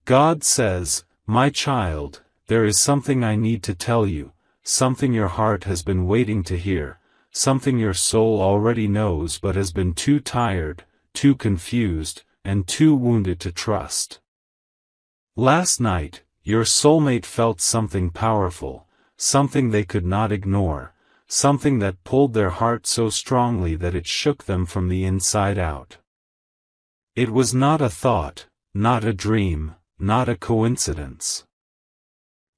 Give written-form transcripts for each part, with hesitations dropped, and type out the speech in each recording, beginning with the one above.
God says, "My child, there is something I need to tell you, something your heart has been waiting to hear, something your soul already knows but has been too tired, too confused, and too wounded to trust." Last night, your soulmate felt something powerful, something they could not ignore, something that pulled their heart so strongly that it shook them from the inside out. It was not a thought, not a dream, not a coincidence.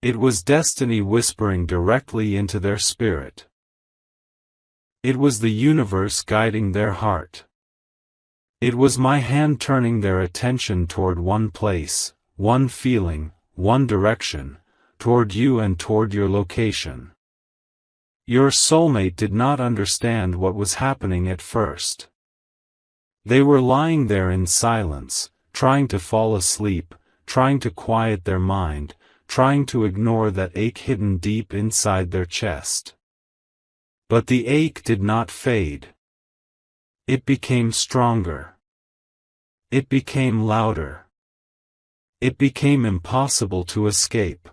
It was destiny whispering directly into their spirit. It was the universe guiding their heart. It was my hand turning their attention toward one place, one feeling, one direction, toward you and toward your location. Your soulmate did not understand what was happening at first. They were lying there in silence, trying to fall asleep, trying to quiet their mind, trying to ignore that ache hidden deep inside their chest. But the ache did not fade. It became stronger. It became louder. It became impossible to escape.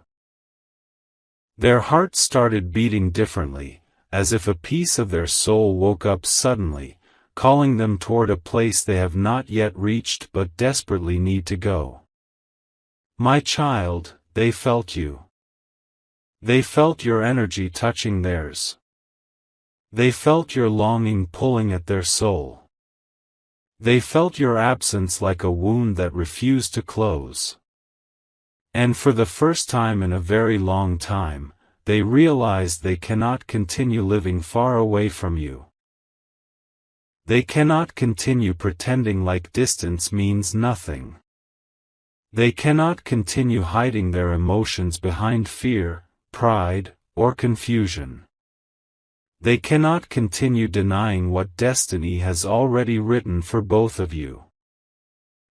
Their hearts started beating differently, as if a piece of their soul woke up suddenly, calling them toward a place they have not yet reached but desperately need to go. My child, they felt you. They felt your energy touching theirs. They felt your longing pulling at their soul. They felt your absence like a wound that refused to close. And for the first time in a very long time, they realized they cannot continue living far away from you. They cannot continue pretending like distance means nothing. They cannot continue hiding their emotions behind fear, pride, or confusion. They cannot continue denying what destiny has already written for both of you.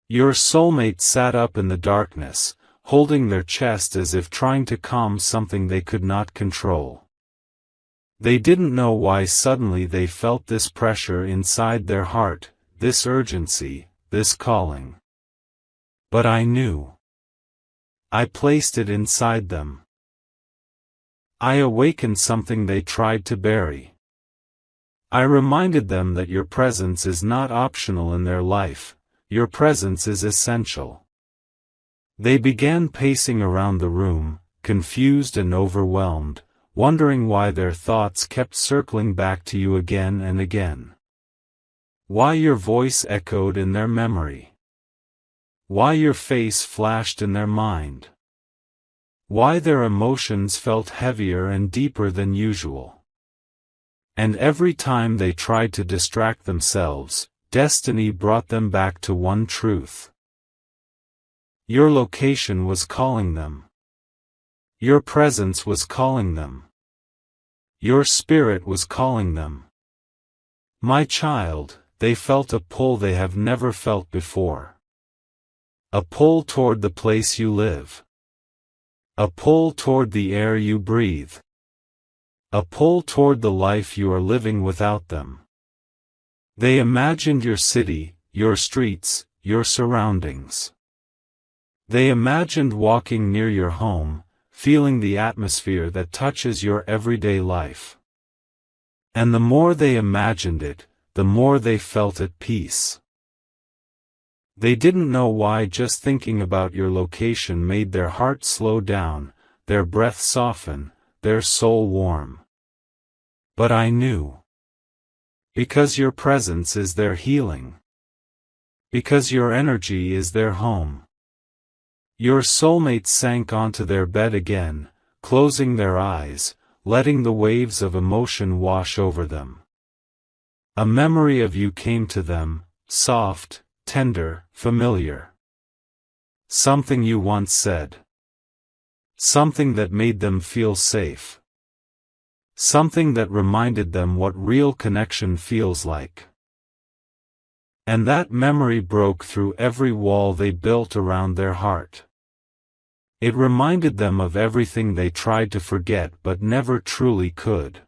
Your soulmate sat up in the darkness, holding their chest as if trying to calm something they could not control. They didn't know why suddenly they felt this pressure inside their heart, this urgency, this calling. But I knew. I placed it inside them. I awakened something they tried to bury. I reminded them that your presence is not optional in their life, your presence is essential. They began pacing around the room, confused and overwhelmed, wondering why their thoughts kept circling back to you again and again. Why your voice echoed in their memory. Why your face flashed in their mind. Why their emotions felt heavier and deeper than usual. And every time they tried to distract themselves, destiny brought them back to one truth. Your location was calling them. Your presence was calling them. Your spirit was calling them. My child, they felt a pull they have never felt before. A pull toward the place you live. A pull toward the air you breathe. A pull toward the life you are living without them. They imagined your city, your streets, your surroundings. They imagined walking near your home, feeling the atmosphere that touches your everyday life. And the more they imagined it, the more they felt at peace. They didn't know why just thinking about your location made their heart slow down, their breath soften, their soul warm. But I knew. Because your presence is their healing. Because your energy is their home. Your soulmate sank onto their bed again, closing their eyes, letting the waves of emotion wash over them. A memory of you came to them, soft, tender, familiar. Something you once said. Something that made them feel safe. Something that reminded them what real connection feels like. And that memory broke through every wall they built around their heart. It reminded them of everything they tried to forget but never truly could.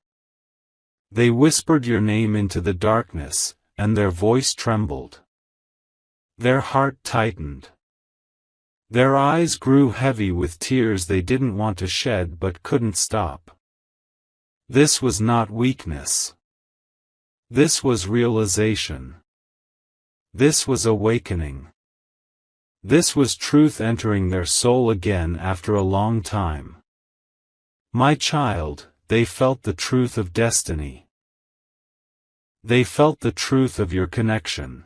They whispered your name into the darkness, and their voice trembled. Their heart tightened. Their eyes grew heavy with tears they didn't want to shed but couldn't stop. This was not weakness. This was realization. This was awakening. This was truth entering their soul again after a long time. My child, they felt the truth of destiny. They felt the truth of your connection.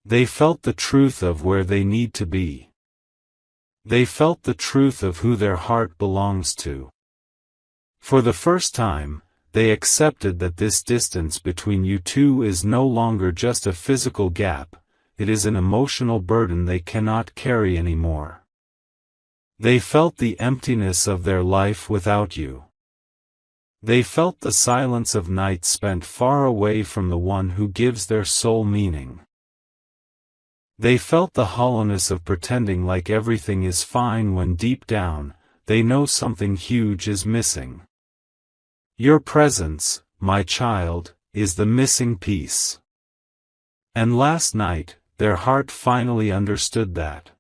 They felt the truth of where they need to be. They felt the truth of who their heart belongs to. For the first time, they accepted that this distance between you two is no longer just a physical gap, it is an emotional burden they cannot carry anymore. They felt the emptiness of their life without you. They felt the silence of night spent far away from the one who gives their soul meaning. They felt the hollowness of pretending like everything is fine when deep down, they know something huge is missing. Your presence, my child, is the missing piece. And last night, their heart finally understood that.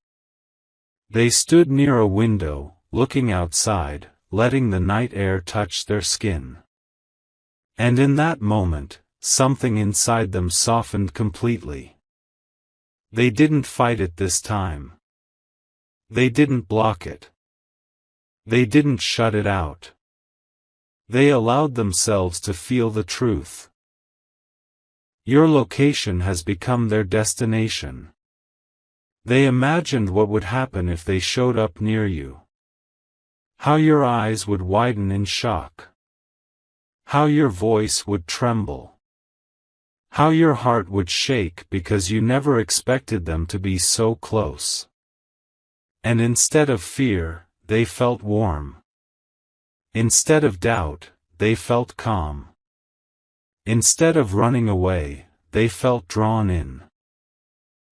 They stood near a window, looking outside, letting the night air touch their skin. And in that moment, something inside them softened completely. They didn't fight it this time. They didn't block it. They didn't shut it out. They allowed themselves to feel the truth. Your location has become their destination. They imagined what would happen if they showed up near you. How your eyes would widen in shock. How your voice would tremble. How your heart would shake because you never expected them to be so close. And instead of fear, they felt warm. Instead of doubt, they felt calm. Instead of running away, they felt drawn in.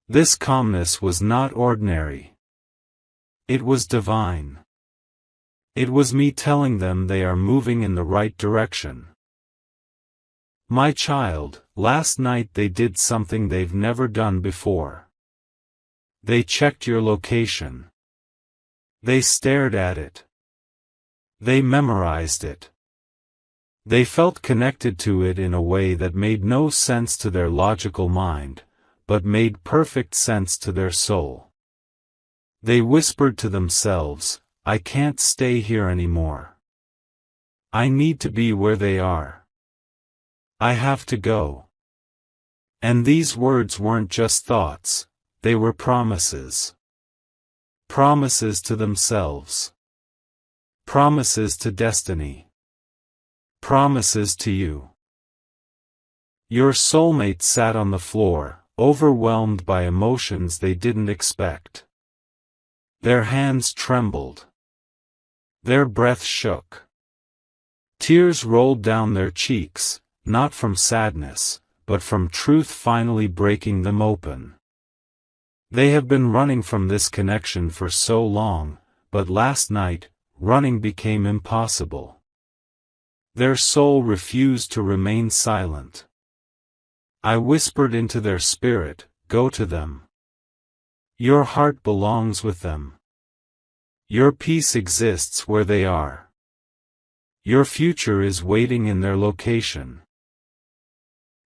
This calmness was not ordinary. It was divine. It was me telling them they are moving in the right direction. My child, last night they did something they've never done before. They checked your location. They stared at it. They memorized it. They felt connected to it in a way that made no sense to their logical mind, but made perfect sense to their soul. They whispered to themselves, I can't stay here anymore. I need to be where they are. I have to go. And these words weren't just thoughts, they were promises. Promises to themselves. Promises to destiny. Promises to you. Your soulmate sat on the floor, overwhelmed by emotions they didn't expect. Their hands trembled. Their breath shook. Tears rolled down their cheeks, not from sadness, but from truth finally breaking them open. They have been running from this connection for so long, but last night, running became impossible. Their soul refused to remain silent. I whispered into their spirit, go to them. Your heart belongs with them. Your peace exists where they are. Your future is waiting in their location.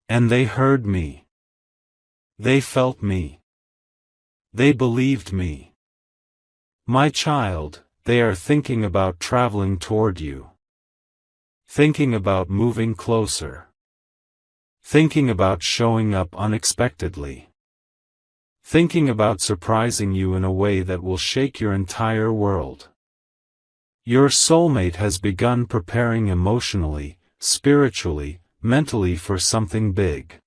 And they heard me. They felt me. They believed me. My child, they are thinking about traveling toward you. Thinking about moving closer. Thinking about showing up unexpectedly. Thinking about surprising you in a way that will shake your entire world. Your soulmate has begun preparing emotionally, spiritually, mentally for something big.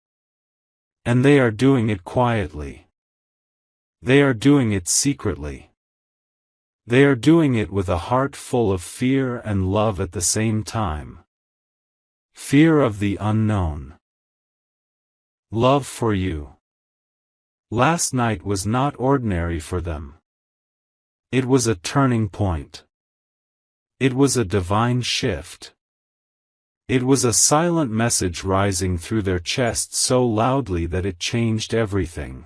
And they are doing it quietly. They are doing it secretly. They are doing it with a heart full of fear and love at the same time. Fear of the unknown. Love for you. Last night was not ordinary for them. It was a turning point. It was a divine shift. It was a silent message rising through their chests so loudly that it changed everything.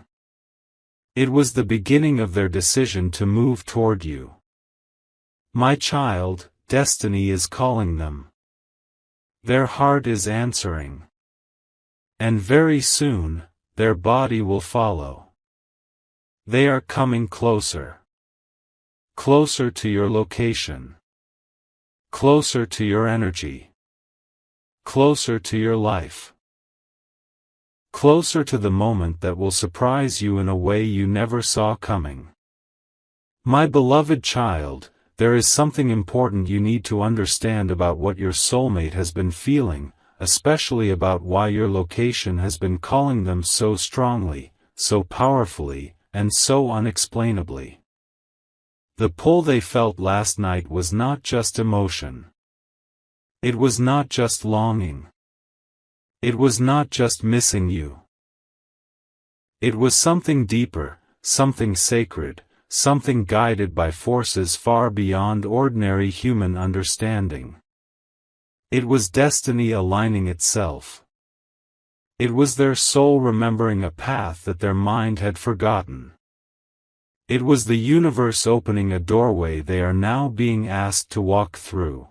It was the beginning of their decision to move toward you. My child, destiny is calling them. Their heart is answering. And very soon, their body will follow. They are coming closer. Closer to your location. Closer to your energy. Closer to your life. Closer to the moment that will surprise you in a way you never saw coming. My beloved child, there is something important you need to understand about what your soulmate has been feeling, especially about why your location has been calling them so strongly, so powerfully, and so unexplainably. The pull they felt last night was not just emotion. It was not just longing. It was not just missing you. It was something deeper, something sacred, something guided by forces far beyond ordinary human understanding. It was destiny aligning itself. It was their soul remembering a path that their mind had forgotten. It was the universe opening a doorway they are now being asked to walk through.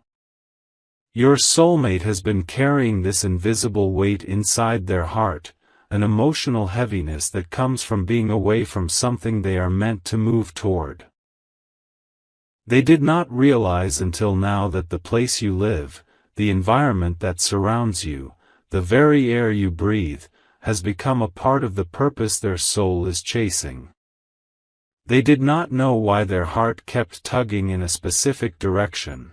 Your soulmate has been carrying this invisible weight inside their heart, an emotional heaviness that comes from being away from something they are meant to move toward. They did not realize until now that the place you live, the environment that surrounds you, the very air you breathe, has become a part of the purpose their soul is chasing. They did not know why their heart kept tugging in a specific direction.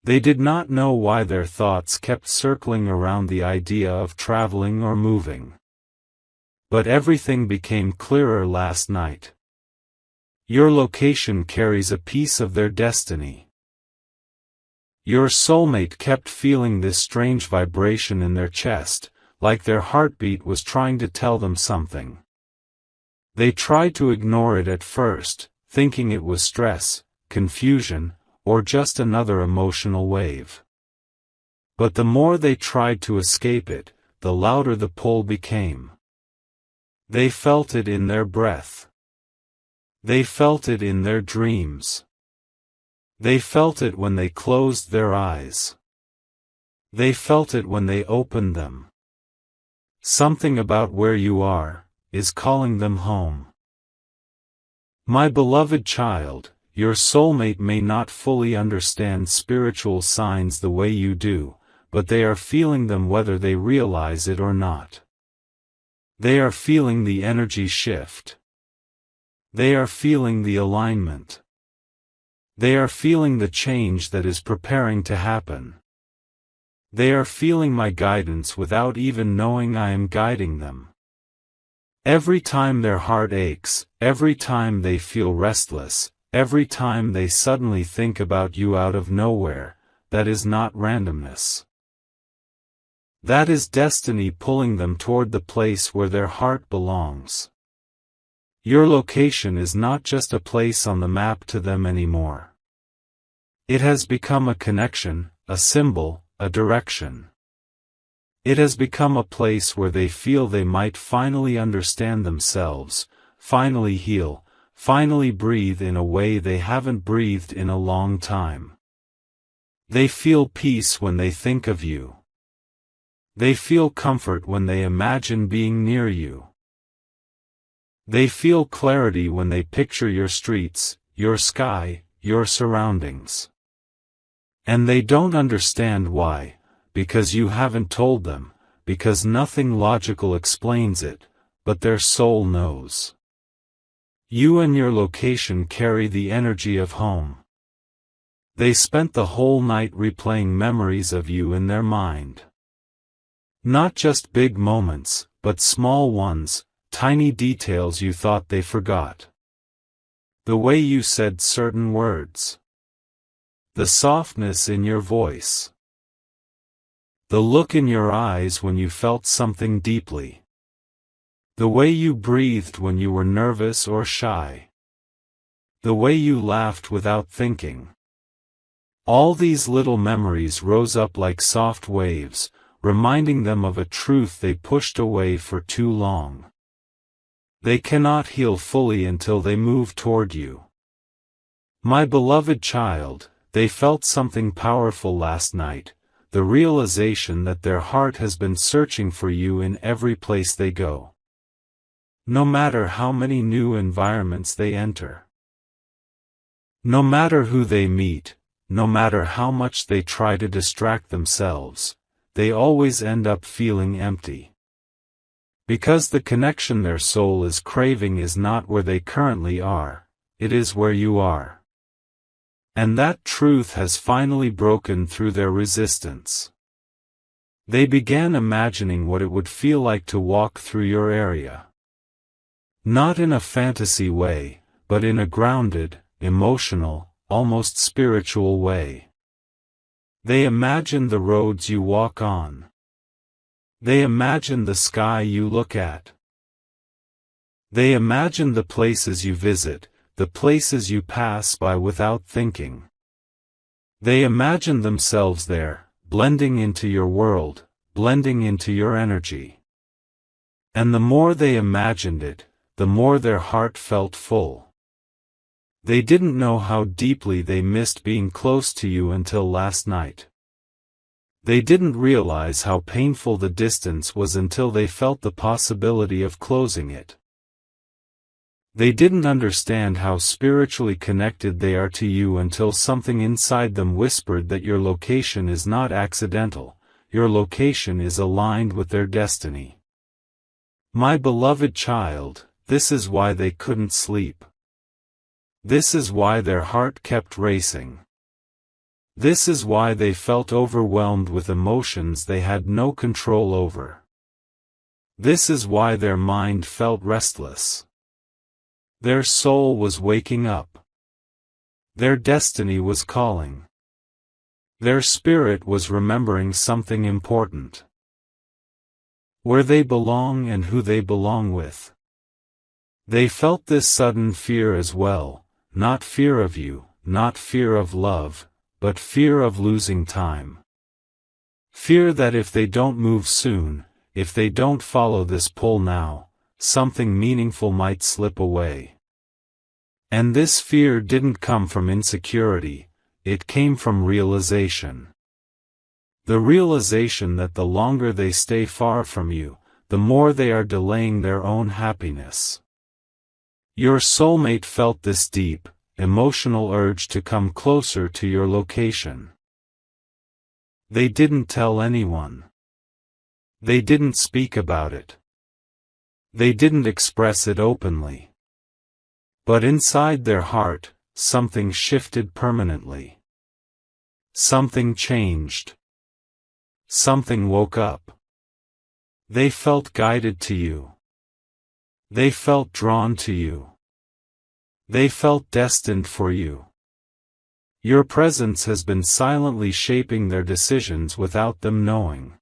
They did not know why their thoughts kept circling around the idea of traveling or moving. But everything became clearer last night. Your location carries a piece of their destiny. Your soulmate kept feeling this strange vibration in their chest, like their heartbeat was trying to tell them something. They tried to ignore it at first, thinking it was stress, confusion, or just another emotional wave. But the more they tried to escape it, the louder the pull became. They felt it in their breath. They felt it in their dreams. They felt it when they closed their eyes. They felt it when they opened them. Something about where you are is calling them home. My beloved child, your soulmate may not fully understand spiritual signs the way you do, but they are feeling them whether they realize it or not. They are feeling the energy shift. They are feeling the alignment. They are feeling the change that is preparing to happen. They are feeling my guidance without even knowing I am guiding them. Every time their heart aches, every time they feel restless, every time they suddenly think about you out of nowhere, that is not randomness. That is destiny pulling them toward the place where their heart belongs. Your location is not just a place on the map to them anymore. It has become a connection, a symbol, a direction. It has become a place where they feel they might finally understand themselves, finally heal, finally breathe in a way they haven't breathed in a long time. They feel peace when they think of you. They feel comfort when they imagine being near you. They feel clarity when they picture your streets, your sky, your surroundings. And they don't understand why, because you haven't told them, because nothing logical explains it, but their soul knows. You and your location carry the energy of home. They spent the whole night replaying memories of you in their mind. Not just big moments, but small ones, tiny details you thought they forgot. The way you said certain words. The softness in your voice. The look in your eyes when you felt something deeply. The way you breathed when you were nervous or shy. The way you laughed without thinking. All these little memories rose up like soft waves, reminding them of a truth they pushed away for too long. They cannot heal fully until they move toward you. My beloved child, they felt something powerful last night, the realization that their heart has been searching for you in every place they go. No matter how many new environments they enter. No matter who they meet, no matter how much they try to distract themselves, they always end up feeling empty. Because the connection their soul is craving is not where they currently are, it is where you are. And that truth has finally broken through their resistance. They began imagining what it would feel like to walk through your area. Not in a fantasy way, but in a grounded, emotional, almost spiritual way. They imagine the roads you walk on. They imagine the sky you look at. They imagine the places you visit, the places you pass by without thinking. They imagine themselves there, blending into your world, blending into your energy. And the more they imagined it, the more their heart felt full. They didn't know how deeply they missed being close to you until last night. They didn't realize how painful the distance was until they felt the possibility of closing it. They didn't understand how spiritually connected they are to you until something inside them whispered that your location is not accidental, your location is aligned with their destiny. My beloved child, this is why they couldn't sleep. This is why their heart kept racing. This is why they felt overwhelmed with emotions they had no control over. This is why their mind felt restless. Their soul was waking up. Their destiny was calling. Their spirit was remembering something important. Where they belong and who they belong with. They felt this sudden fear as well, not fear of you, not fear of love, but fear of losing time. Fear that if they don't move soon, if they don't follow this pull now, something meaningful might slip away. And this fear didn't come from insecurity, it came from realization. The realization that the longer they stay far from you, the more they are delaying their own happiness. Your soulmate felt this deep, emotional urge to come closer to your location. They didn't tell anyone. They didn't speak about it. They didn't express it openly. But inside their heart, something shifted permanently. Something changed. Something woke up. They felt guided to you. They felt drawn to you. They felt destined for you. Your presence has been silently shaping their decisions without them knowing.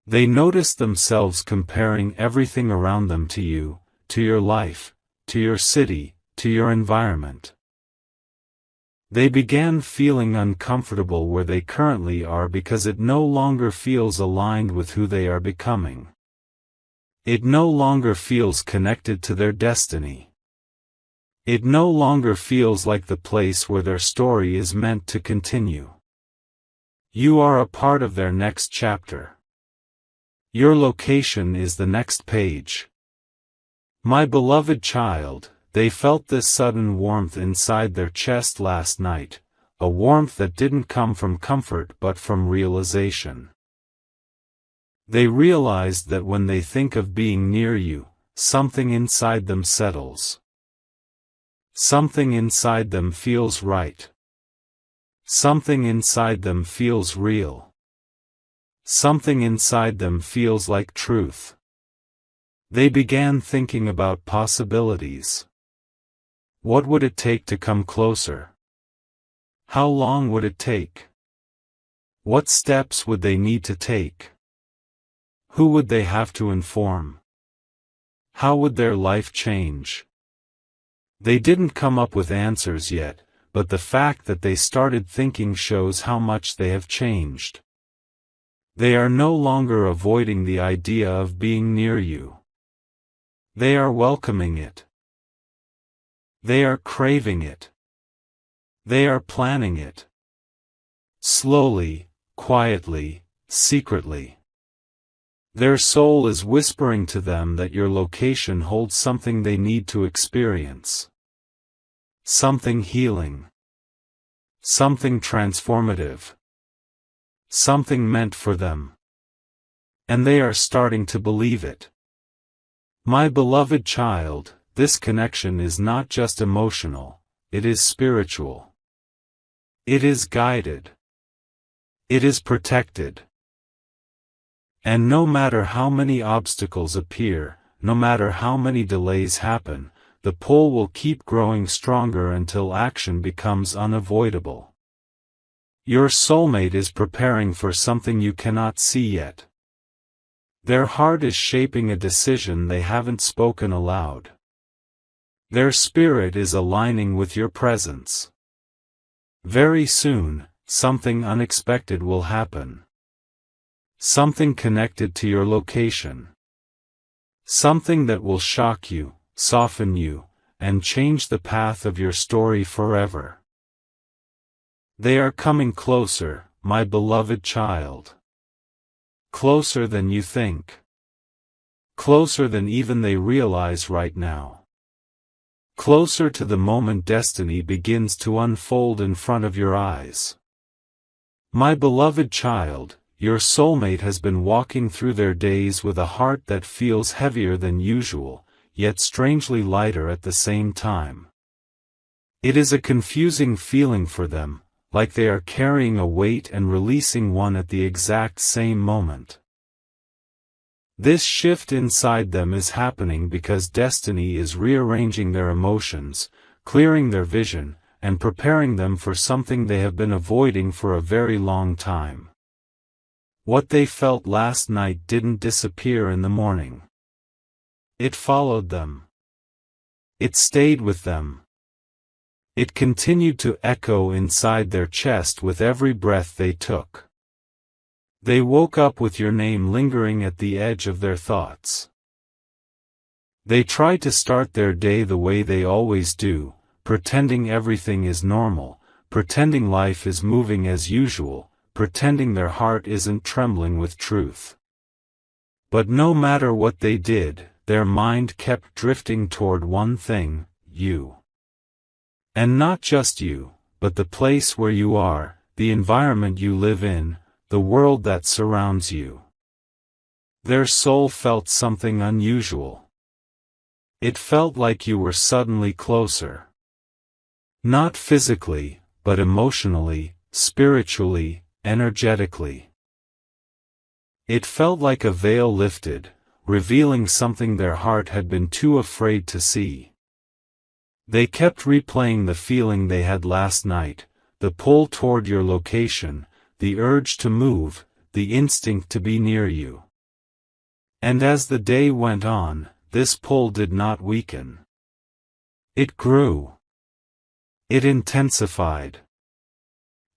They noticed themselves comparing everything around them to you, to your life, to your city, to your environment. They began feeling uncomfortable where they currently are because it no longer feels aligned with who they are becoming. It no longer feels connected to their destiny. It no longer feels like the place where their story is meant to continue. You are a part of their next chapter. Your location is the next page. My beloved child, they felt this sudden warmth inside their chest last night, a warmth that didn't come from comfort but from realization. They realized that when they think of being near you, something inside them settles. Something inside them feels right. Something inside them feels real. Something inside them feels like truth. They began thinking about possibilities. What would it take to come closer? How long would it take? What steps would they need to take? Who would they have to inform? How would their life change? They didn't come up with answers yet, but the fact that they started thinking shows how much they have changed. They are no longer avoiding the idea of being near you. They are welcoming it. They are craving it. They are planning it. Slowly, quietly, secretly. Their soul is whispering to them that your location holds something they need to experience. Something healing. Something transformative. Something meant for them. And they are starting to believe it. My beloved child, this connection is not just emotional, it is spiritual. It is guided. It is protected. And no matter how many obstacles appear, no matter how many delays happen, the pull will keep growing stronger until action becomes unavoidable. Your soulmate is preparing for something you cannot see yet. Their heart is shaping a decision they haven't spoken aloud. Their spirit is aligning with your presence. Very soon, something unexpected will happen. Something connected to your location. Something that will shock you, soften you, and change the path of your story forever. They are coming closer, my beloved child. Closer than you think. Closer than even they realize right now. Closer to the moment destiny begins to unfold in front of your eyes. My beloved child, your soulmate has been walking through their days with a heart that feels heavier than usual, yet strangely lighter at the same time. It is a confusing feeling for them, like they are carrying a weight and releasing one at the exact same moment. This shift inside them is happening because destiny is rearranging their emotions, clearing their vision, and preparing them for something they have been avoiding for a very long time. What they felt last night didn't disappear in the morning. It followed them. It stayed with them. It continued to echo inside their chest with every breath they took. They woke up with your name lingering at the edge of their thoughts. They tried to start their day the way they always do, pretending everything is normal, pretending life is moving as usual, pretending their heart isn't trembling with truth. But no matter what they did, their mind kept drifting toward one thing, you. And not just you, but the place where you are, the environment you live in, the world that surrounds you. Their soul felt something unusual. It felt like you were suddenly closer. Not physically, but emotionally, spiritually, energetically. It felt like a veil lifted, revealing something their heart had been too afraid to see. They kept replaying the feeling they had last night, the pull toward your location, the urge to move, the instinct to be near you. And as the day went on, this pull did not weaken. It grew. It intensified.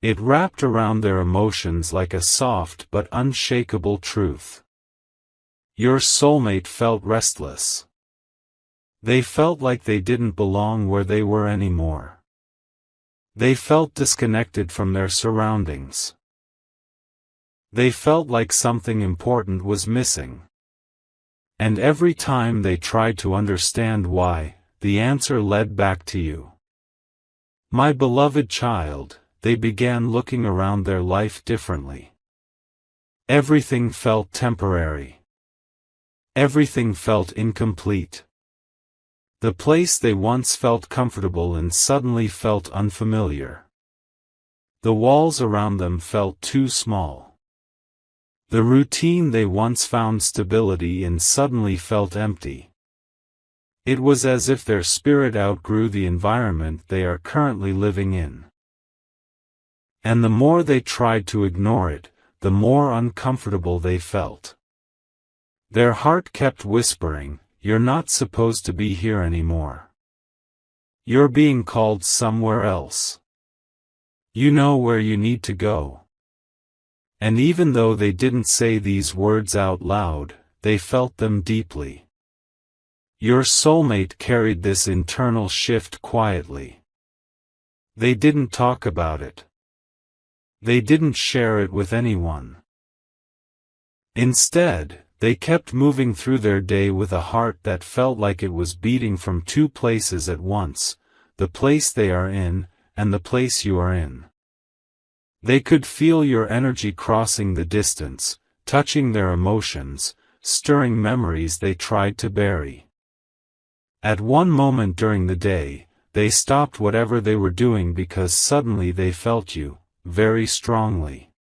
It wrapped around their emotions like a soft but unshakable truth. Your soulmate felt restless. They felt like they didn't belong where they were anymore. They felt disconnected from their surroundings. They felt like something important was missing. And every time they tried to understand why, the answer led back to you. My beloved child, they began looking around their life differently. Everything felt temporary. Everything felt incomplete. The place they once felt comfortable in suddenly felt unfamiliar. The walls around them felt too small. The routine they once found stability in suddenly felt empty. It was as if their spirit outgrew the environment they are currently living in. And the more they tried to ignore it, the more uncomfortable they felt. Their heart kept whispering, "You're not supposed to be here anymore. You're being called somewhere else. You know where you need to go." And even though they didn't say these words out loud, they felt them deeply. Your soulmate carried this internal shift quietly. They didn't talk about it. They didn't share it with anyone. Instead, they kept moving through their day with a heart that felt like it was beating from two places at once, the place they are in, and the place you are in. They could feel your energy crossing the distance, touching their emotions, stirring memories they tried to bury. At one moment during the day, they stopped whatever they were doing because suddenly they felt you, very strongly.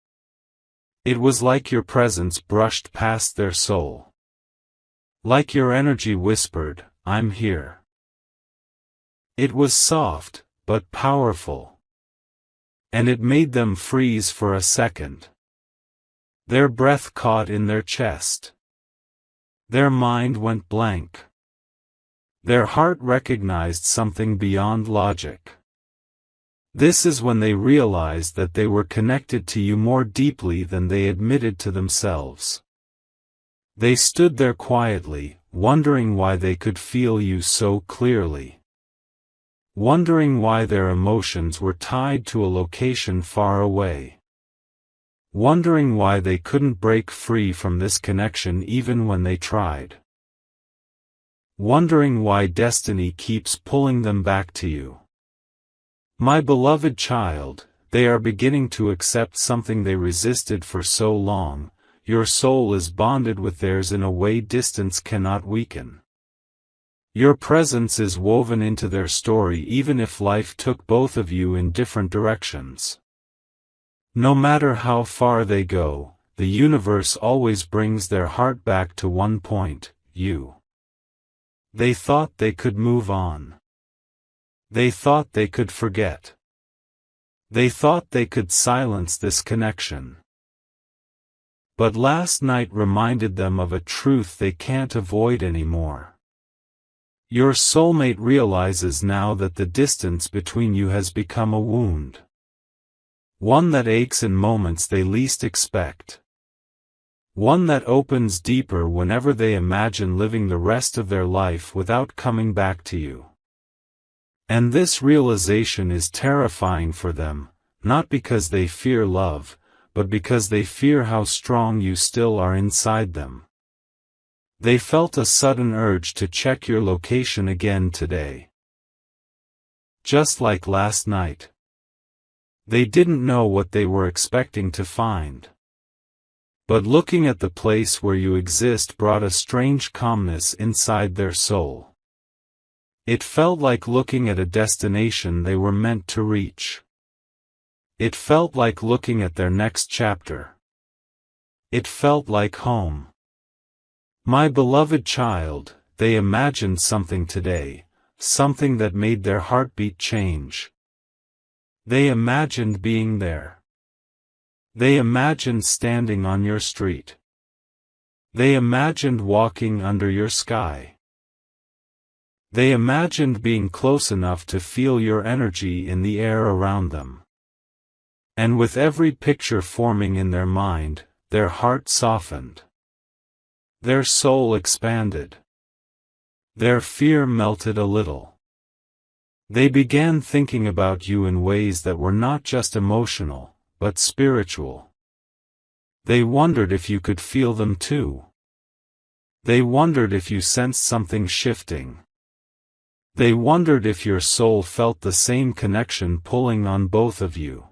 It was like your presence brushed past their soul. Like your energy whispered, "I'm here." It was soft, but powerful. And it made them freeze for a second. Their breath caught in their chest. Their mind went blank. Their heart recognized something beyond logic. This is when they realized that they were connected to you more deeply than they admitted to themselves. They stood there quietly, wondering why they could feel you so clearly. Wondering why their emotions were tied to a location far away. Wondering why they couldn't break free from this connection even when they tried. Wondering why destiny keeps pulling them back to you. My beloved child, they are beginning to accept something they resisted for so long. Your soul is bonded with theirs in a way distance cannot weaken. Your presence is woven into their story even if life took both of you in different directions. No matter how far they go, the universe always brings their heart back to one point, you. They thought they could move on. They thought they could forget. They thought they could silence this connection. But last night reminded them of a truth they can't avoid anymore. Your soulmate realizes now that the distance between you has become a wound. One that aches in moments they least expect. One that opens deeper whenever they imagine living the rest of their life without coming back to you. And this realization is terrifying for them, not because they fear love, but because they fear how strong you still are inside them. They felt a sudden urge to check your location again today. Just like last night. They didn't know what they were expecting to find. But looking at the place where you exist brought a strange calmness inside their soul. It felt like looking at a destination they were meant to reach. It felt like looking at their next chapter. It felt like home. My beloved child, they imagined something today, something that made their heartbeat change. They imagined being there. They imagined standing on your street. They imagined walking under your sky. They imagined being close enough to feel your energy in the air around them. And with every picture forming in their mind, their heart softened. Their soul expanded. Their fear melted a little. They began thinking about you in ways that were not just emotional, but spiritual. They wondered if you could feel them too. They wondered if you sensed something shifting. They wondered if your soul felt the same connection pulling on both of you.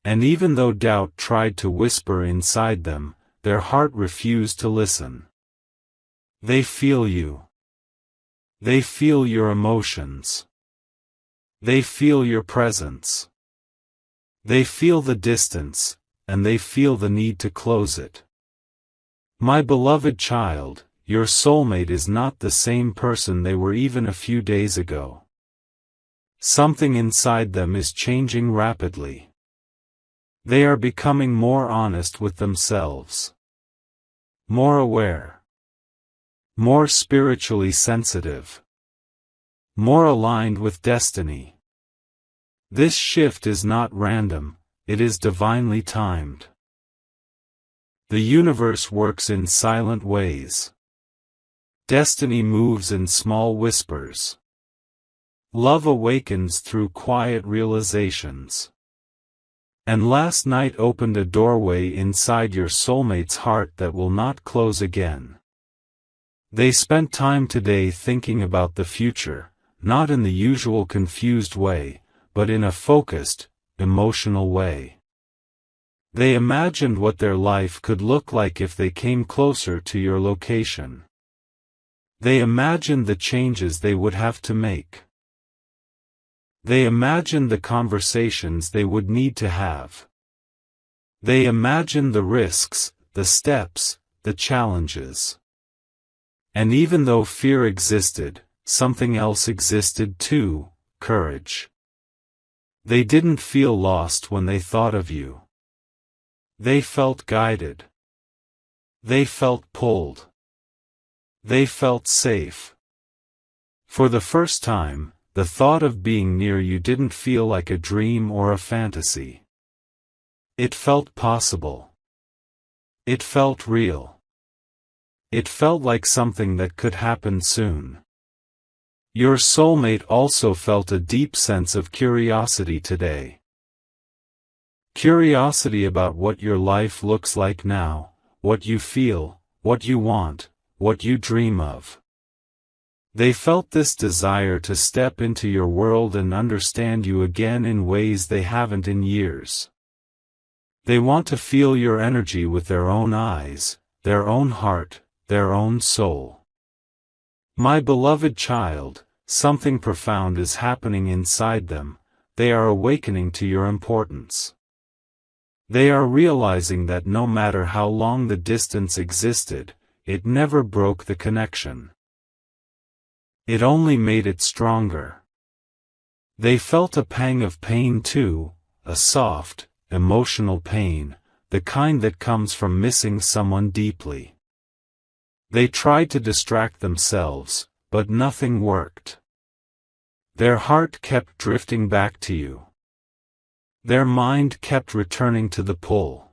And even though doubt tried to whisper inside them, their heart refused to listen. They feel you. They feel your emotions. They feel your presence. They feel the distance, and they feel the need to close it. My beloved child, your soulmate is not the same person they were even a few days ago. Something inside them is changing rapidly. They are becoming more honest with themselves. More aware. More spiritually sensitive. More aligned with destiny. This shift is not random, it is divinely timed. The universe works in silent ways. Destiny moves in small whispers. Love awakens through quiet realizations. And last night opened a doorway inside your soulmate's heart that will not close again. They spent time today thinking about the future, not in the usual confused way, but in a focused, emotional way. They imagined what their life could look like if they came closer to your location. They imagined the changes they would have to make. They imagined the conversations they would need to have. They imagined the risks, the steps, the challenges. And even though fear existed, something else existed too, courage. They didn't feel lost when they thought of you. They felt guided. They felt pulled. They felt safe. For the first time, the thought of being near you didn't feel like a dream or a fantasy. It felt possible. It felt real. It felt like something that could happen soon. Your soulmate also felt a deep sense of curiosity today. Curiosity about what your life looks like now, what you feel, what you want, what you dream of. They felt this desire to step into your world and understand you again in ways they haven't in years. They want to feel your energy with their own eyes, their own heart, their own soul. My beloved child, something profound is happening inside them. They are awakening to your importance. They are realizing that no matter how long the distance existed, it never broke the connection. It only made it stronger. They felt a pang of pain too, a soft, emotional pain, the kind that comes from missing someone deeply. They tried to distract themselves, but nothing worked. Their heart kept drifting back to you. Their mind kept returning to the pull.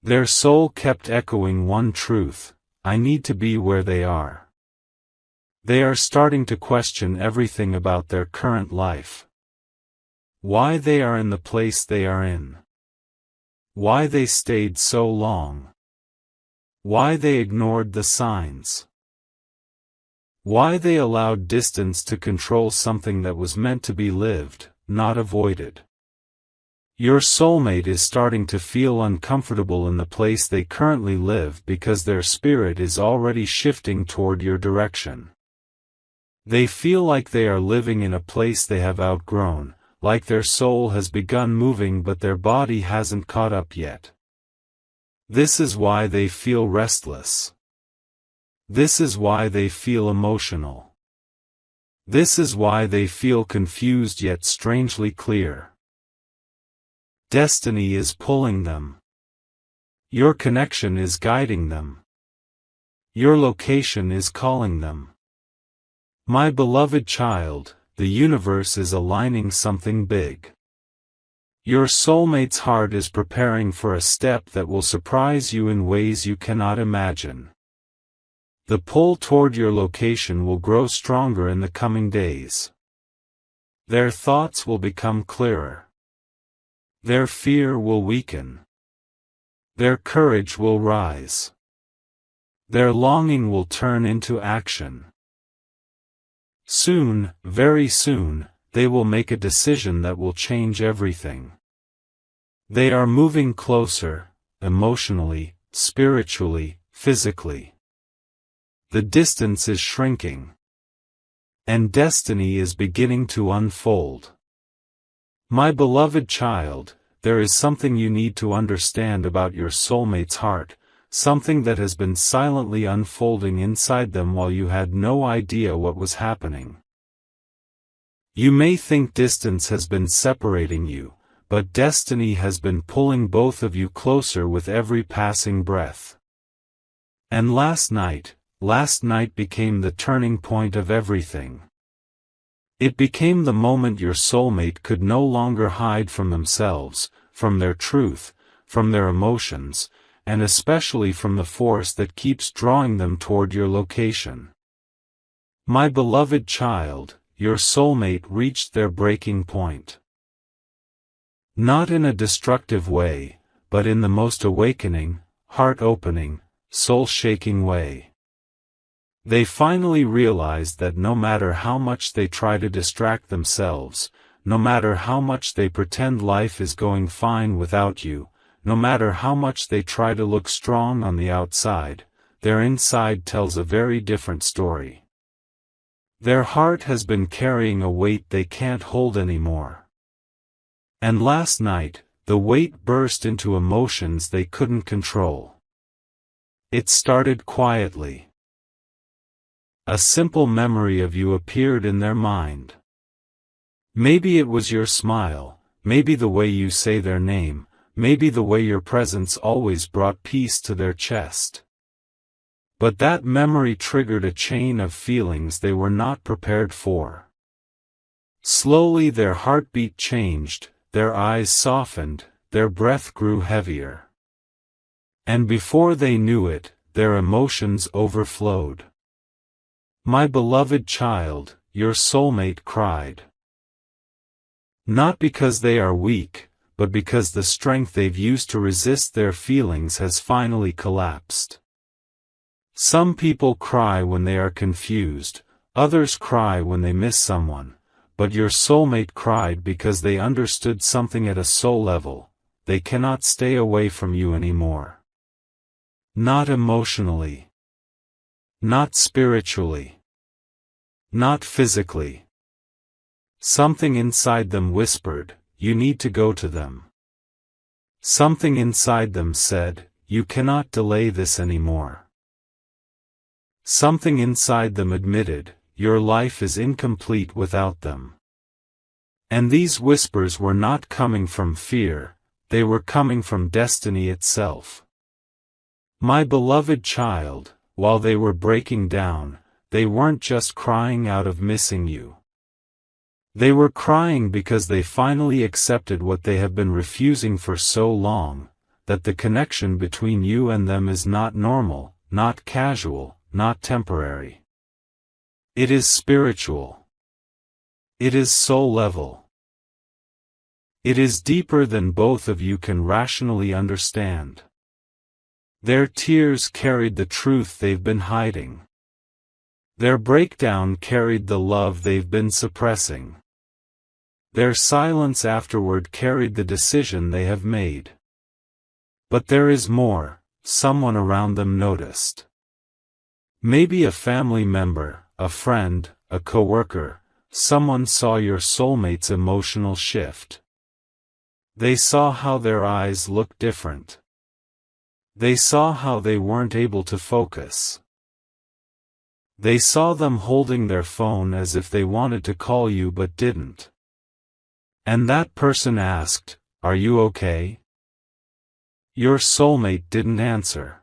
Their soul kept echoing one truth: I need to be where they are. They are starting to question everything about their current life. Why they are in the place they are in. Why they stayed so long. Why they ignored the signs. Why they allowed distance to control something that was meant to be lived, not avoided. Your soulmate is starting to feel uncomfortable in the place they currently live because their spirit is already shifting toward your direction. They feel like they are living in a place they have outgrown, like their soul has begun moving but their body hasn't caught up yet. This is why they feel restless. This is why they feel emotional. This is why they feel confused yet strangely clear. Destiny is pulling them. Your connection is guiding them. Your location is calling them. My beloved child, the universe is aligning something big. Your soulmate's heart is preparing for a step that will surprise you in ways you cannot imagine. The pull toward your location will grow stronger in the coming days. Their thoughts will become clearer. Their fear will weaken. Their courage will rise. Their longing will turn into action. Soon, very soon, they will make a decision that will change everything. They are moving closer, emotionally, spiritually, physically. The distance is shrinking. And destiny is beginning to unfold. My beloved child, there is something you need to understand about your soulmate's heart, something that has been silently unfolding inside them while you had no idea what was happening. You may think distance has been separating you, but destiny has been pulling both of you closer with every passing breath. And last night became the turning point of everything. It became the moment your soulmate could no longer hide from themselves, from their truth, from their emotions, and especially from the force that keeps drawing them toward your location. My beloved child, your soulmate reached their breaking point. Not in a destructive way, but in the most awakening, heart-opening, soul-shaking way. They finally realized that no matter how much they try to distract themselves, no matter how much they pretend life is going fine without you, no matter how much they try to look strong on the outside, their inside tells a very different story. Their heart has been carrying a weight they can't hold anymore. And last night, the weight burst into emotions they couldn't control. It started quietly. A simple memory of you appeared in their mind. Maybe it was your smile, maybe the way you say their name, maybe the way your presence always brought peace to their chest. But that memory triggered a chain of feelings they were not prepared for. Slowly their heartbeat changed, their eyes softened, their breath grew heavier. And before they knew it, their emotions overflowed. My beloved child, your soulmate cried. Not because they are weak, but because the strength they've used to resist their feelings has finally collapsed. Some people cry when they are confused, others cry when they miss someone, but your soulmate cried because they understood something at a soul level: they cannot stay away from you anymore. Not emotionally. Not spiritually. Not physically. Something inside them whispered, you need to go to them. Something inside them said, you cannot delay this anymore. Something inside them admitted, your life is incomplete without them. And these whispers were not coming from fear, they were coming from destiny itself. My beloved child, while they were breaking down, they weren't just crying out of missing you. They were crying because they finally accepted what they have been refusing for so long, that the connection between you and them is not normal, not casual, not temporary. It is spiritual. It is soul level. It is deeper than both of you can rationally understand. Their tears carried the truth they've been hiding. Their breakdown carried the love they've been suppressing. Their silence afterward carried the decision they have made. But there is more, someone around them noticed. Maybe a family member, a friend, a coworker, someone saw your soulmate's emotional shift. They saw how their eyes looked different. They saw how they weren't able to focus. They saw them holding their phone as if they wanted to call you but didn't. And that person asked, are you okay? Your soulmate didn't answer.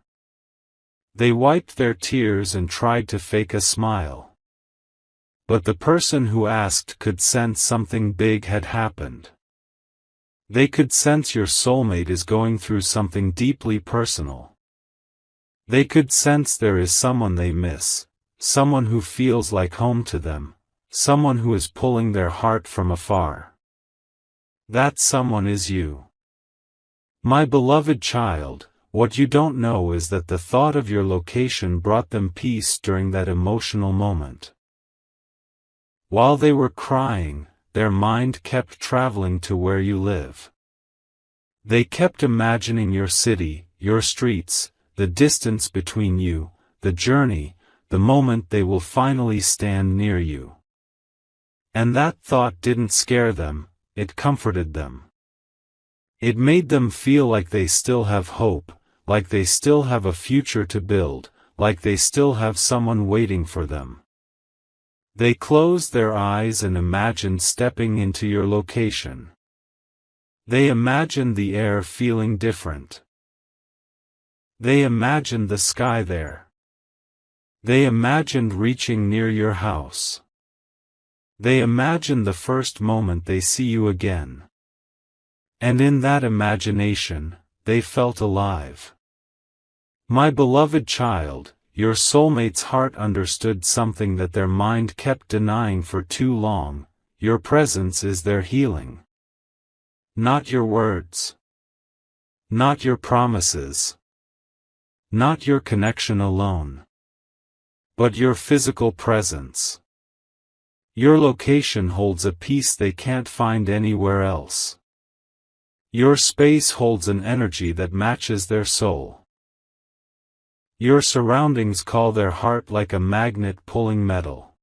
They wiped their tears and tried to fake a smile. But the person who asked could sense something big had happened. They could sense your soulmate is going through something deeply personal. They could sense there is someone they miss, someone who feels like home to them, someone who is pulling their heart from afar. That someone is you. My beloved child, what you don't know is that the thought of your location brought them peace during that emotional moment. While they were crying, their mind kept traveling to where you live. They kept imagining your city, your streets, the distance between you, the journey, the moment they will finally stand near you. And that thought didn't scare them, it comforted them. It made them feel like they still have hope, like they still have a future to build, like they still have someone waiting for them. They closed their eyes and imagined stepping into your location. They imagined the air feeling different. They imagined the sky there. They imagined reaching near your house. They imagined the first moment they see you again. And in that imagination, they felt alive. My beloved child, your soulmate's heart understood something that their mind kept denying for too long. Your presence is their healing. Not your words. Not your promises. Not your connection alone. But your physical presence. Your location holds a peace they can't find anywhere else. Your space holds an energy that matches their soul. Your surroundings call their heart like a magnet pulling metal.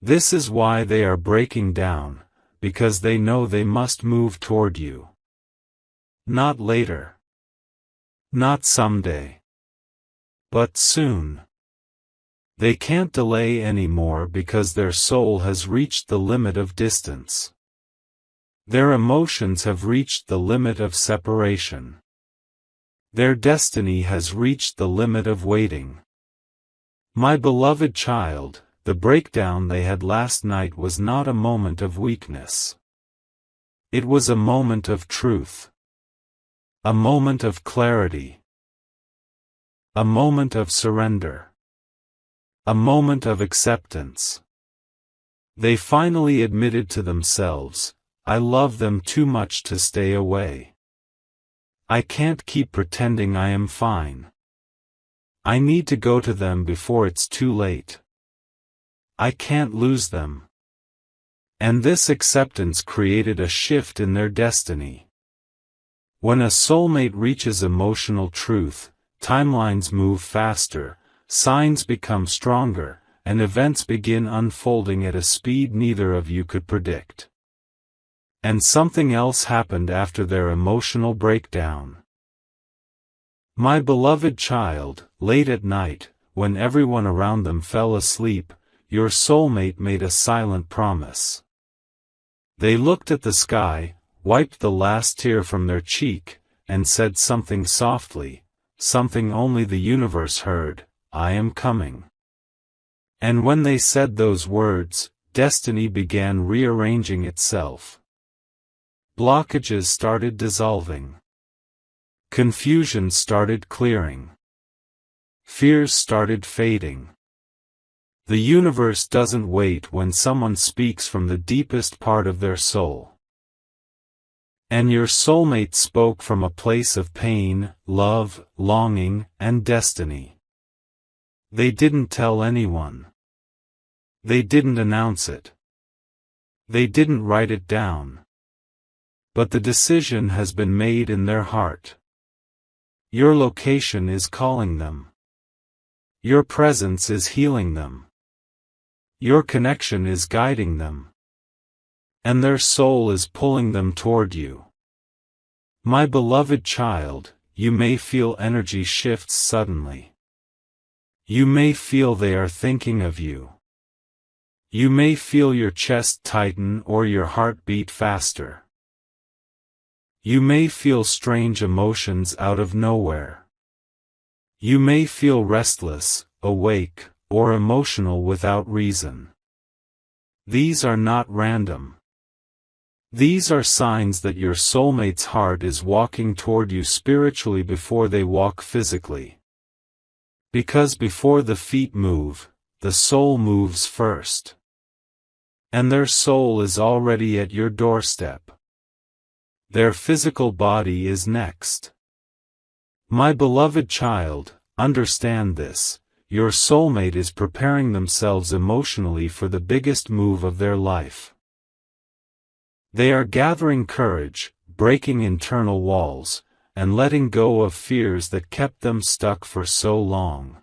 This is why they are breaking down, because they know they must move toward you. Not later. Not someday. But soon. They can't delay anymore because their soul has reached the limit of distance. Their emotions have reached the limit of separation. Their destiny has reached the limit of waiting. My beloved child, the breakdown they had last night was not a moment of weakness. It was a moment of truth. A moment of clarity. A moment of surrender. A moment of acceptance. They finally admitted to themselves, I love them too much to stay away. I can't keep pretending I am fine. I need to go to them before it's too late. I can't lose them. And this acceptance created a shift in their destiny. When a soulmate reaches emotional truth, timelines move faster, signs become stronger, and events begin unfolding at a speed neither of you could predict. And something else happened after their emotional breakdown. My beloved child, late at night, when everyone around them fell asleep, your soulmate made a silent promise. They looked at the sky, wiped the last tear from their cheek, and said something softly, something only the universe heard, I am coming. And when they said those words, destiny began rearranging itself. Blockages started dissolving. Confusion started clearing. Fears started fading. The universe doesn't wait when someone speaks from the deepest part of their soul. And your soulmate spoke from a place of pain, love, longing, and destiny. They didn't tell anyone. They didn't announce it. They didn't write it down. But the decision has been made in their heart. Your location is calling them. Your presence is healing them. Your connection is guiding them. And their soul is pulling them toward you. My beloved child, you may feel energy shifts suddenly. You may feel they are thinking of you. You may feel your chest tighten or your heart beat faster. You may feel strange emotions out of nowhere. You may feel restless, awake, or emotional without reason. These are not random. These are signs that your soulmate's heart is walking toward you spiritually before they walk physically. Because before the feet move, the soul moves first. And their soul is already at your doorstep. Their physical body is next. My beloved child, understand this, your soulmate is preparing themselves emotionally for the biggest move of their life. They are gathering courage, breaking internal walls, and letting go of fears that kept them stuck for so long.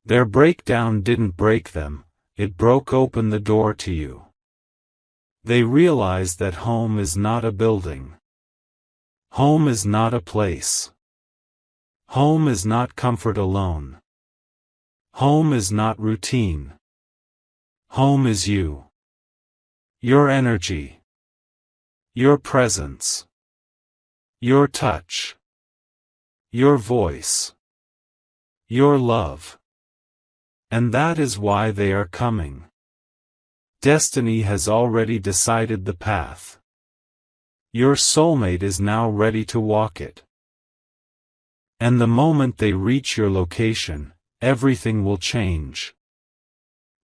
Their breakdown didn't break them, it broke open the door to you. They realize that home is not a building. Home is not a place. Home is not comfort alone. Home is not routine. Home is you. Your energy. Your presence. Your touch. Your voice. Your love. And that is why they are coming. Destiny has already decided the path. Your soulmate is now ready to walk it. And the moment they reach your location, everything will change.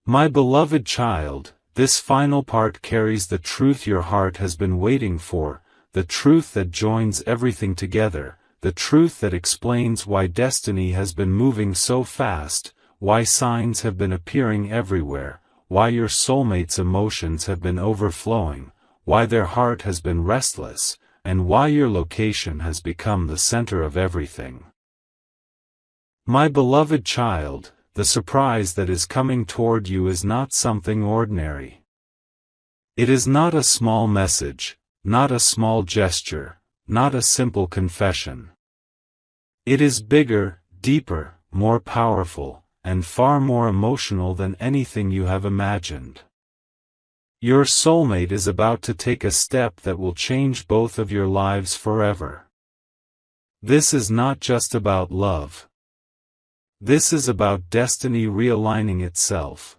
My beloved child, this final part carries the truth your heart has been waiting for, the truth that joins everything together, the truth that explains why destiny has been moving so fast, why signs have been appearing everywhere, why your soulmate's emotions have been overflowing, why their heart has been restless, and why your location has become the center of everything. My beloved child, the surprise that is coming toward you is not something ordinary. It is not a small message, not a small gesture, not a simple confession. It is bigger, deeper, more powerful, and far more emotional than anything you have imagined. Your soulmate is about to take a step that will change both of your lives forever. This is not just about love. This is about destiny realigning itself.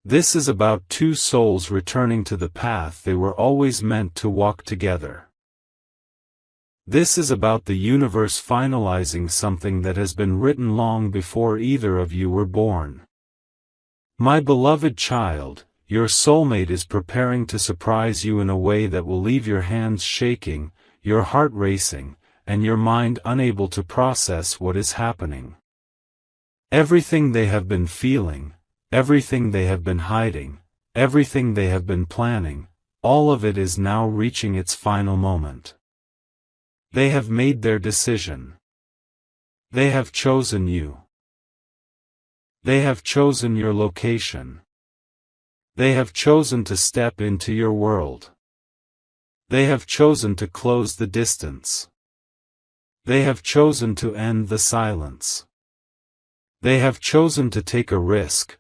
This is about two souls returning to the path they were always meant to walk together. This is about the universe finalizing something that has been written long before either of you were born. My beloved child, your soulmate is preparing to surprise you in a way that will leave your hands shaking, your heart racing, and your mind unable to process what is happening. Everything they have been feeling, everything they have been hiding, everything they have been planning, all of it is now reaching its final moment. They have made their decision. They have chosen you. They have chosen your location. They have chosen to step into your world. They have chosen to close the distance. They have chosen to end the silence. They have chosen to take a risk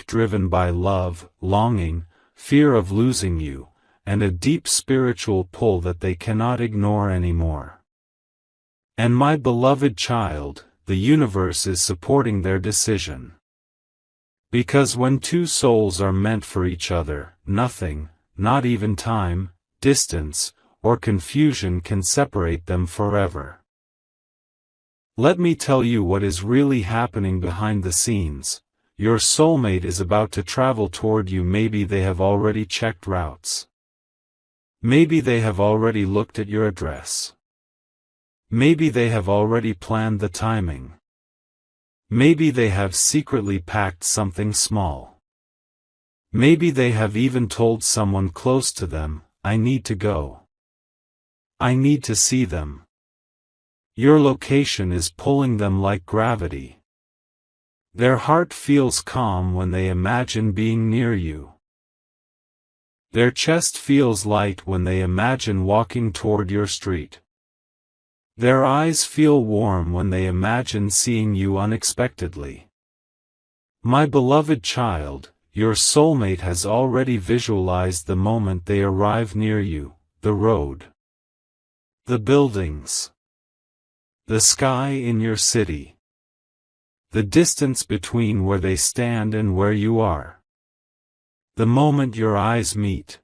driven by love, longing, fear of losing you, and a deep spiritual pull that they cannot ignore anymore. And my beloved child, the universe is supporting their decision. Because when two souls are meant for each other, nothing, not even time, distance, or confusion can separate them forever. Let me tell you what is really happening behind the scenes. Your soulmate is about to travel toward you. Maybe they have already checked routes. Maybe they have already looked at your address. Maybe they have already planned the timing. Maybe they have secretly packed something small. Maybe they have even told someone close to them, "I need to go. I need to see them." Your location is pulling them like gravity. Their heart feels calm when they imagine being near you. Their chest feels light when they imagine walking toward your street. Their eyes feel warm when they imagine seeing you unexpectedly. My beloved child, your soulmate has already visualized the moment they arrive near you, the road, the buildings, the sky in your city, the distance between where they stand and where you are. The moment your eyes meet.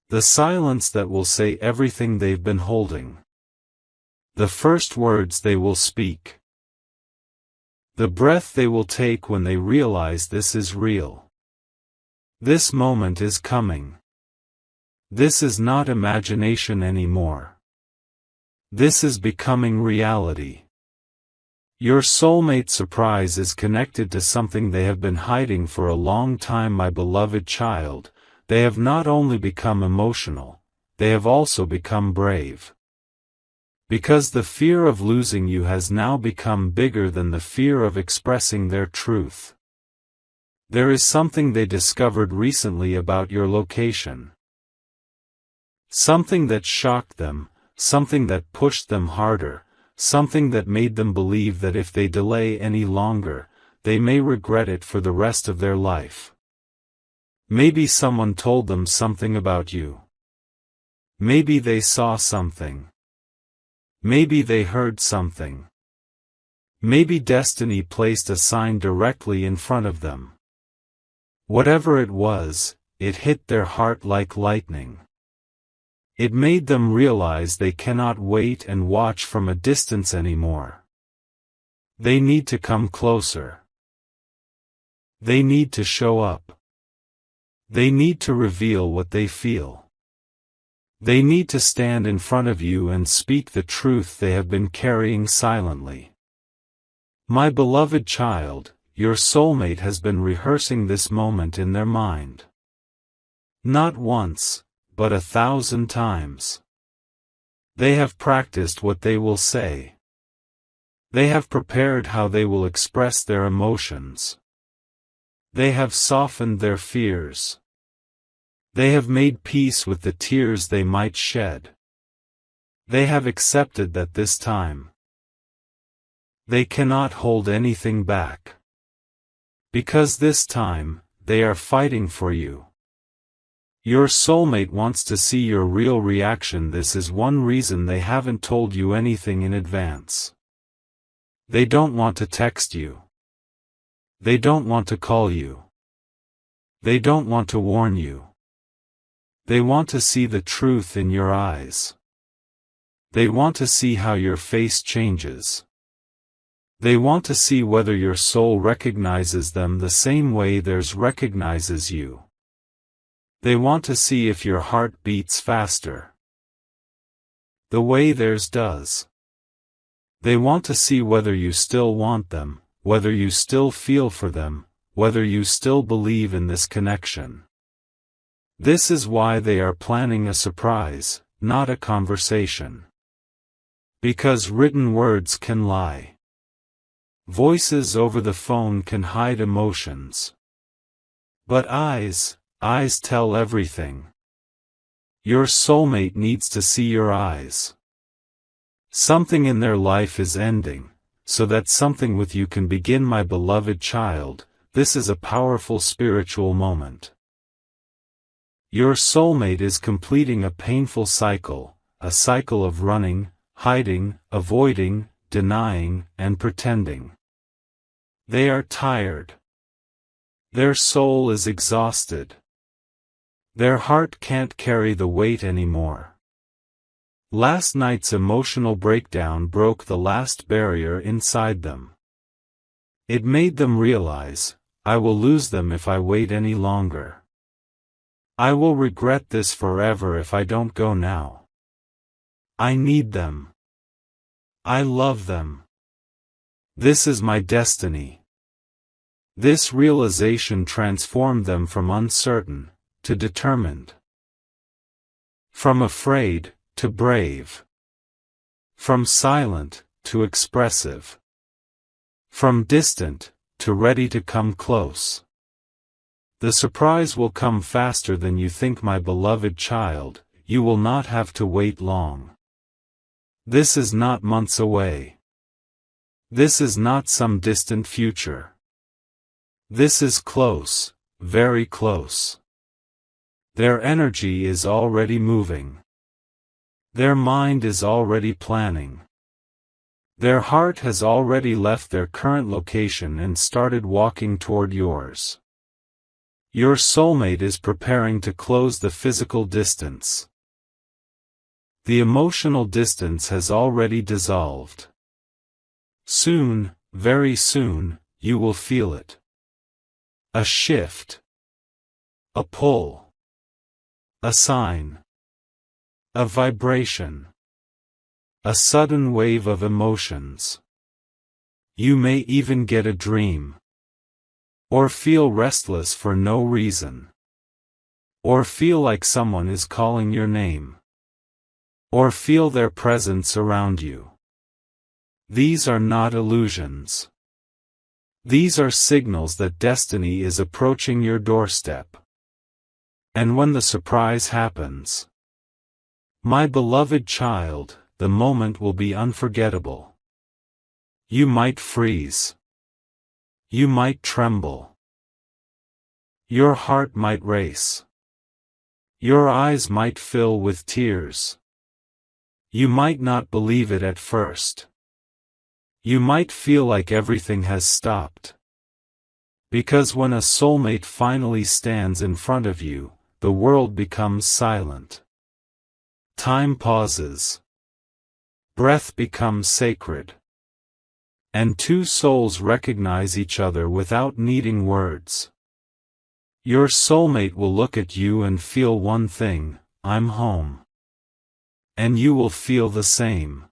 The silence that will say everything they've been holding. The first words they will speak. The breath they will take when they realize this is real. This moment is coming. This is not imagination anymore. This is becoming reality. Your soulmate surprise is connected to something they have been hiding for a long time. My beloved child, they have not only become emotional, they have also become brave. Because the fear of losing you has now become bigger than the fear of expressing their truth. There is something they discovered recently about your location. Something that shocked them, something that pushed them harder. Something that made them believe that if they delay any longer, they may regret it for the rest of their life. Maybe someone told them something about you. Maybe they saw something. Maybe they heard something. Maybe destiny placed a sign directly in front of them. Whatever it was, it hit their heart like lightning. It made them realize they cannot wait and watch from a distance anymore. They need to come closer. They need to show up. They need to reveal what they feel. They need to stand in front of you and speak the truth they have been carrying silently. My beloved child, your soulmate has been rehearsing this moment in their mind. Not once, but 1,000 times. They have practiced what they will say. They have prepared how they will express their emotions. They have softened their fears. They have made peace with the tears they might shed. They have accepted that this time they cannot hold anything back. Because this time, they are fighting for you. Your soulmate wants to see your real reaction. This is one reason they haven't told you anything in advance. They don't want to text you. They don't want to call you. They don't want to warn you. They want to see the truth in your eyes. They want to see how your face changes. They want to see whether your soul recognizes them the same way theirs recognizes you. They want to see if your heart beats faster, the way theirs does. They want to see whether you still want them, whether you still feel for them, whether you still believe in this connection. This is why they are planning a surprise, not a conversation. Because written words can lie. Voices over the phone can hide emotions. But eyes tell everything. Your soulmate needs to see your eyes. Something in their life is ending, so that something with you can begin. My beloved child, this is a powerful spiritual moment. Your soulmate is completing a painful cycle, a cycle of running, hiding, avoiding, denying, and pretending. They are tired. Their soul is exhausted. Their heart can't carry the weight anymore. Last night's emotional breakdown broke the last barrier inside them. It made them realize, I will lose them if I wait any longer. I will regret this forever if I don't go now. I need them. I love them. This is my destiny. This realization transformed them from uncertain to determined. From afraid to brave. From silent to expressive. From distant to ready to come close. The surprise will come faster than you think, my beloved child. You will not have to wait long. This is not months away. This is not some distant future. This is close, very close. Their energy is already moving. Their mind is already planning. Their heart has already left their current location and started walking toward yours. Your soulmate is preparing to close the physical distance. The emotional distance has already dissolved. Soon, very soon, you will feel it. A shift. A pull. A sign. A vibration. A sudden wave of emotions. You may even get a dream. Or feel restless for no reason. Or feel like someone is calling your name. Or feel their presence around you. These are not illusions. These are signals that destiny is approaching your doorstep. And when the surprise happens, my beloved child, the moment will be unforgettable. You might freeze. You might tremble. Your heart might race. Your eyes might fill with tears. You might not believe it at first. You might feel like everything has stopped. Because when a soulmate finally stands in front of you, the world becomes silent. Time pauses. Breath becomes sacred. And two souls recognize each other without needing words. Your soulmate will look at you and feel one thing: I'm home. And you will feel the same.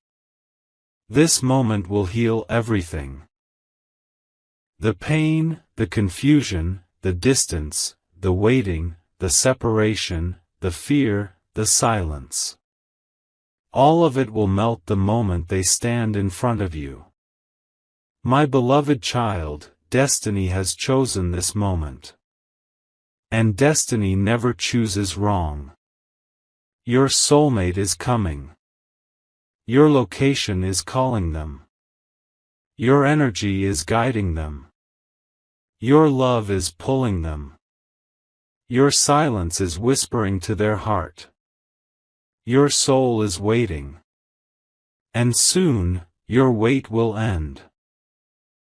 This moment will heal everything. The pain, the confusion, the distance, the waiting, the separation, the fear, the silence. All of it will melt the moment they stand in front of you. My beloved child, destiny has chosen this moment. And destiny never chooses wrong. Your soulmate is coming. Your location is calling them. Your energy is guiding them. Your love is pulling them. Your silence is whispering to their heart. Your soul is waiting. And soon, your wait will end.